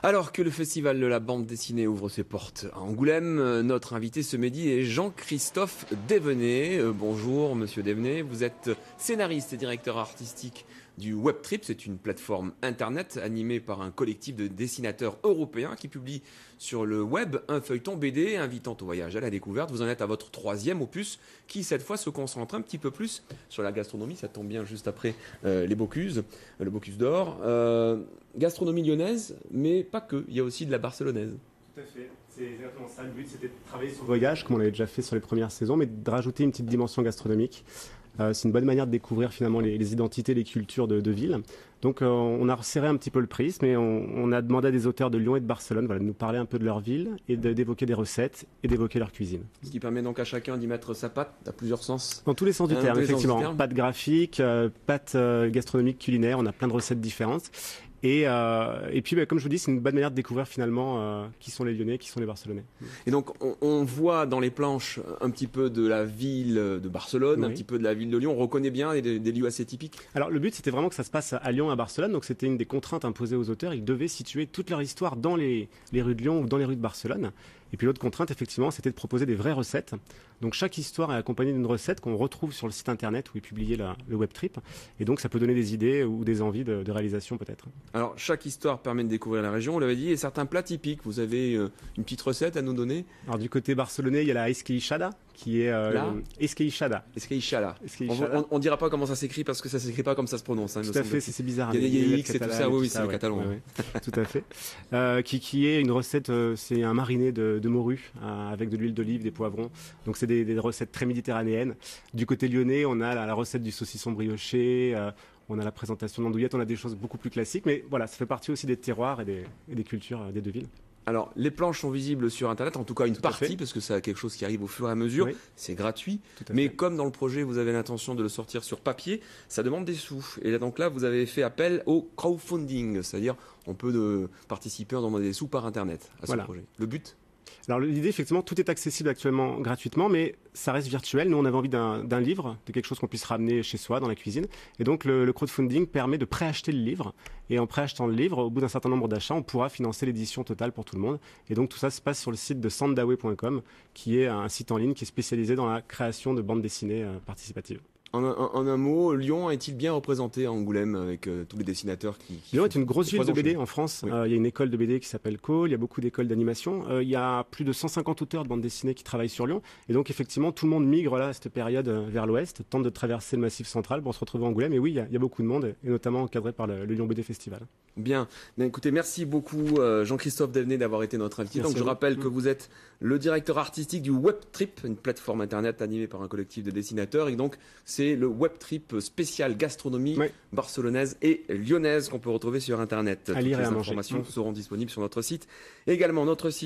Alors que le festival de la bande dessinée ouvre ses portes à Angoulême, notre invité ce midi est Jean-Christophe Dévenet. Bonjour Monsieur Dévenet, vous êtes scénariste et directeur artistique du Webtrip. C'est une plateforme internet animée par un collectif de dessinateurs européens qui publie sur le web un feuilleton BD invitant au voyage, à la découverte. Vous en êtes à votre 3e opus qui cette fois se concentre un petit peu plus sur la gastronomie. Ça tombe bien juste après les Bocuse, le Bocuse d'Or. Gastronomie lyonnaise, mais pas que, il y a aussi de la barcelonaise. Tout à fait, c'est exactement ça. Le but, c'était de travailler sur le voyage, comme on l'avait déjà fait sur les premières saisons, mais de rajouter une petite dimension gastronomique. C'est une bonne manière de découvrir finalement les identités, les cultures de villes. Donc on a resserré un petit peu le prisme et on a demandé à des auteurs de Lyon et de Barcelone de nous parler un peu de leur ville et d'évoquer des recettes et d'évoquer leur cuisine. Ce qui permet donc à chacun d'y mettre sa patte, à plusieurs sens. Dans tous les sens du terme, effectivement. Patte graphique, patte gastronomique, culinaire, on a plein de recettes différentes. Et puis, comme je vous dis, c'est une bonne manière de découvrir finalement qui sont les Lyonnais, qui sont les Barcelonais. Et donc, on voit dans les planches un petit peu de la ville de Barcelone, oui, un petit peu de la ville de Lyon. On reconnaît bien des lieux assez typiques. Alors, le but, c'était vraiment que ça se passe à Lyon, à Barcelone. Donc, c'était une des contraintes imposées aux auteurs. Ils devaient situer toute leur histoire dans les rues de Lyon ou dans les rues de Barcelone. Et puis, l'autre contrainte, effectivement, c'était de proposer des vraies recettes. Donc, chaque histoire est accompagnée d'une recette qu'on retrouve sur le site internet où est publié le Webtrip. Et donc, ça peut donner des idées ou des envies de réalisation, peut-être. Alors, chaque histoire permet de découvrir la région, on l'avait dit, et certains plats typiques. Vous avez une petite recette à nous donner? Alors, du côté barcelonais, il y a la esqueixada, qui est esqueixada. Esqueixada. On dira pas comment ça s'écrit parce que ça s'écrit pas comme ça se prononce. Hein, tout à fait, c'est bizarre. Il y a des X et tout ça, oui, c'est le catalan. Ouais. Tout à fait. Qui est une recette, c'est un mariné de morue avec de l'huile d'olive, des poivrons. Donc, c'est des recettes très méditerranéennes. Du côté lyonnais, on a la recette du saucisson brioché. On a la présentation d'andouillettes, on a des choses beaucoup plus classiques, mais voilà, ça fait partie aussi des terroirs et des cultures des deux villes. Alors, les planches sont visibles sur Internet, en tout cas une partie, parce que c'est quelque chose qui arrive au fur et à mesure, oui. C'est gratuit, mais comme dans le projet, vous avez l'intention de le sortir sur papier, ça demande des sous. Et là, donc là, vous avez fait appel au crowdfunding, c'est-à-dire on peut participer en demandant des sous par Internet à ce projet. Le but ? Alors l'idée, effectivement, tout est accessible actuellement gratuitement, mais ça reste virtuel. Nous, on avait envie d'un livre, de quelque chose qu'on puisse ramener chez soi, dans la cuisine. Et donc, le crowdfunding permet de préacheter le livre. Et en préachetant le livre, au bout d'un certain nombre d'achats, on pourra financer l'édition totale pour tout le monde. Et donc, tout ça se passe sur le site de sandawe.com, qui est un site en ligne qui est spécialisé dans la création de bandes dessinées participatives. En un mot, Lyon est-il bien représenté à Angoulême avec tous les dessinateurs qui Lyon est une grosse ville de BD en France. Oui. Il y a une école de BD qui s'appelle Cole, il y a beaucoup d'écoles d'animation. Il y a plus de 150 auteurs de bande dessinée qui travaillent sur Lyon. Et donc effectivement, tout le monde migre là, à cette période vers l'ouest, tente de traverser le Massif central pour se retrouver à Angoulême. Et oui, il y a beaucoup de monde, et notamment encadré par le Lyon BD Festival. Bien. Écoutez, merci beaucoup Jean-Christophe Dévenet d'avoir été notre invité. Donc je rappelle que vous êtes le directeur artistique du Webtrip, une plateforme internet animée par un collectif de dessinateurs. Et donc c'est le Webtrip spécial gastronomie barcelonaise et lyonnaise qu'on peut retrouver sur Internet. À lire et à manger. Les informations seront disponibles sur notre site. Également notre site